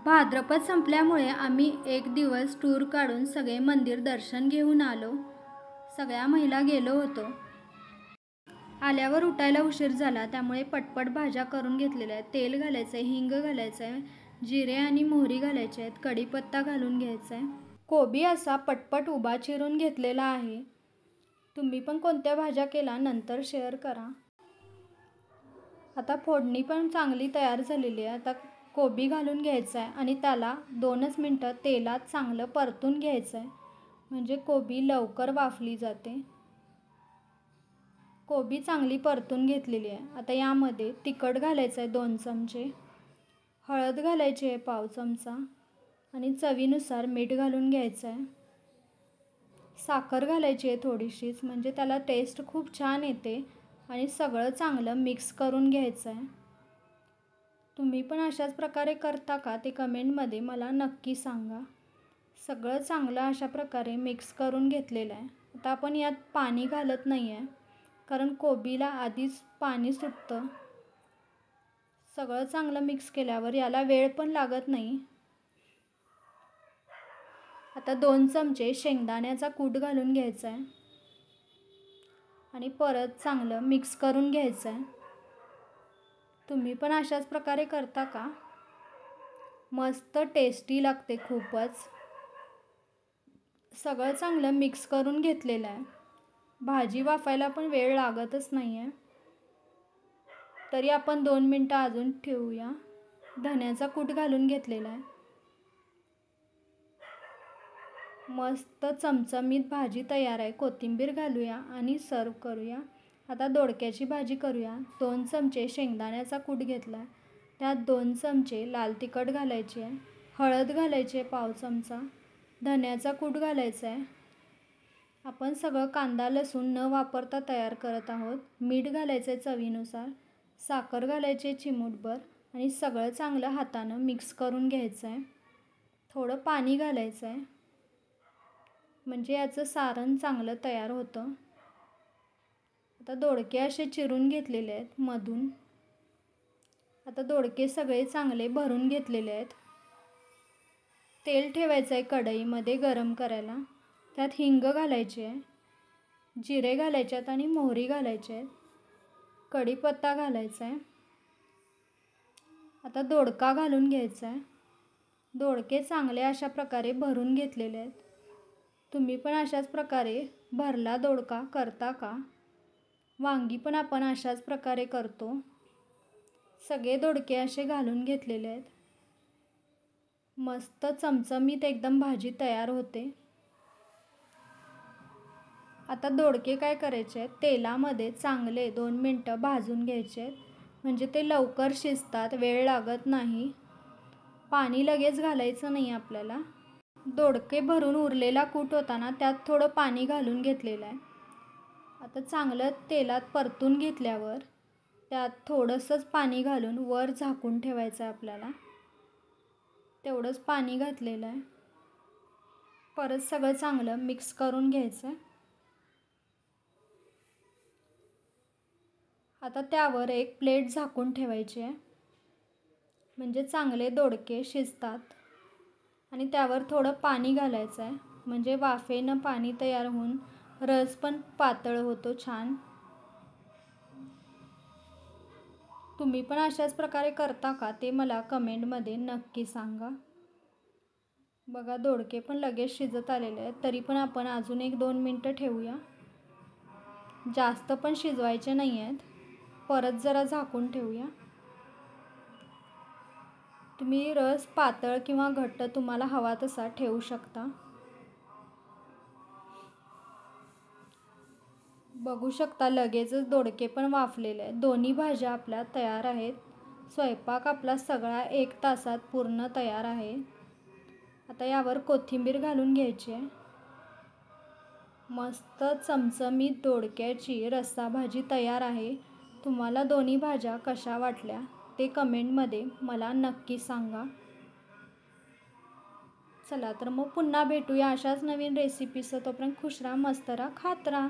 भाद्रपद संपल्यामुळे आम्ही एक दिवस टूर काढून सगळे मंदिर दर्शन घेऊन आलो. सगळ्या महिला गेलो होतो. आल्यावर उठायला उशीर झाला, त्यामुळे पटपट भाज्या करून घेतलेल्या आहेत. तेल घालायचं आहे, हिंग घालायचं आहे, जिरे आणि मोहरी घालायचे आहेत, कढीपत्ता घालून घ्यायचा आहे. कोबी असा पटपट उभा चिरून घेतलेला आहे. तुम्ही पण कोणत्या भाज्या केला नंतर शेअर करा. आता फोडणी पण चांगली तयार झालेली आहे. आता कोबी घालून घ्यायचा आहे आणि त्याला 2च मिनटं तेलात चांगलं परतून घ्यायचं आहे, म्हणजे कोबी लवकर वाफली जाते. कोबी चांगली परतून घेतलेली आहे. आता यामध्ये तिखट घालायचं आहे 2 चमचे, हळद घालायची आहे 1/2 चमचा आणि चवीनुसार मीठ घालून घ्यायचं आहे. साखर घालायची आहे थोडीशीच, म्हणजे त्याला टेस्ट खूप छान येते आणि सगळं चांगलं मिक्स करून घ्यायचं आहे. तुम्ही पण अशाच प्रकारे करता का ते कमेंटमध्ये मला नक्की सांगा. सगळं चांगलं अशा प्रकारे मिक्स करून घेतलेलं आहे. आता आपण यात पाणी घालत नाही आहे, कारण कोबीला आधीच पाणी सुटतं. सगळं चांगलं मिक्स केल्यावर याला वेळ पण लागत नाही. आता 2 चमचे शेंगदाण्याचा कूट घालून घ्यायचा आहे आणि परत चांगलं मिक्स करून घ्यायचं आहे. तुम्ही पण अशाच प्रकारे करता का? मस्त टेस्टी लागते खूपच. सगळं चांगलं मिक्स करून घेतलेलं आहे. भाजी वाफायला पण वेळ लागतच नाही आहे, तरी आपण 2 मिनटं अजून ठेवूया. धण्याचा कूट घालून घेतलेला आहे. मस्त चमचमीत भाजी तयार आहे. कोथिंबीर घालूया आणि सर्व करूया. आता दोडक्याची भाजी करूया. 2 चमचे शेंगदाण्याचा कूट घेतला आहे, त्यात 2 चमचे लाल तिखट घालायचे आहे, हळद घालायची आहे 1/2 चमचा, धण्याचा कूट घालायचा आहे. आपण सगळं कांदा लसूण न वापरता तयार करत आहोत. मीठ घालायचं आहे चवीनुसार, साखर घालायची आहे चिमूटभर आणि सगळं चांगलं हातानं मिक्स करून घ्यायचं आहे. थोडं पाणी घालायचं आहे, म्हणजे याचं सारण चांगलं तयार होतं. आता दोडके असे चिरून घेतलेले आहेत मधून. आता दोडके सगळे चांगले भरून घेतलेले आहेत. तेल ठेवायचं आहे कढईमध्ये गरम करायला. त्यात हिंग घालायची आहे, जिरे घालायचे आहेत आणि मोहरी घालायची आहे, कढीपत्ता घालायचा आहे. आता दोडका घालून घ्यायचा आहे. दोडके चांगले अशा प्रकारे भरून घेतलेले आहेत. तुम्ही पण अशाच प्रकारे भरला दोडका करता का? वांगी पण आपण अशाच प्रकारे करतो. सगळे दोडके असे घालून घेतलेले आहेत. मस्त चमचमीत एकदम भाजी तयार होते. आता दोडके काय करायचे आहेत, तेलामध्ये चांगले 2 मिनटं भाजून घ्यायचे आहेत, म्हणजे ते लवकर शिजतात, वेळ लागत नाही. पाणी लगेच घालायचं नाही आपल्याला. दोडके भरून उरलेला कूट होता ना, त्यात थोडं पाणी घालून घेतलेलं आहे. आता चांगलं तेलात परतून घेतल्यावर त्यात थोडंसंच पाणी घालून वर झाकून ठेवायचं आहे आपल्याला. तेवढंच पाणी घातलेलं आहे. परत सगळं चांगलं मिक्स करून घ्यायचं आहे. आता त्यावर एक प्लेट झाकून ठेवायची आहे, म्हणजे चांगले दोडके शिजतात. आणि त्यावर थोडं पाणी घालायचं आहे, म्हणजे वाफेनं पाणी तयार होऊन रस पण पातळ होतो छान. तुम्ही पण अशाच प्रकारे करता का ते मला कमेंटमध्ये नक्की सांगा. बघा दोडके पण लगेच शिजत आलेले आहेत, तरी पण आपण अजून 1-2 मिनटं ठेवूया. जास्त पण शिजवायचे नाही आहेत. परत जरा झाकून ठेवूया. तुम्ही रस पातळ किंवा घट्ट तुम्हाला हवा तसा ठेवू शकता. बघू शकता लगेचच दोडके पण वाफलेले आहेत. दोन्ही भाज्या आपल्या तयार आहेत. स्वयंपाक आपला सगळा 1 तासात पूर्ण तयार आहे. आता यावर कोथिंबीर घालून घ्यायची आहे. मस्त चमचमीत दोडक्याची रस्सा भाजी तयार आहे. तुम्हाला दोन्ही भाज्या कशा वाटल्या ते कमेंटमध्ये मला नक्की सांगा. चला तर मग पुन्हा भेटूया अशाच नवीन रेसिपीसह. तोपर्यंत खुश राहा, मस्त राहा, खात राहा.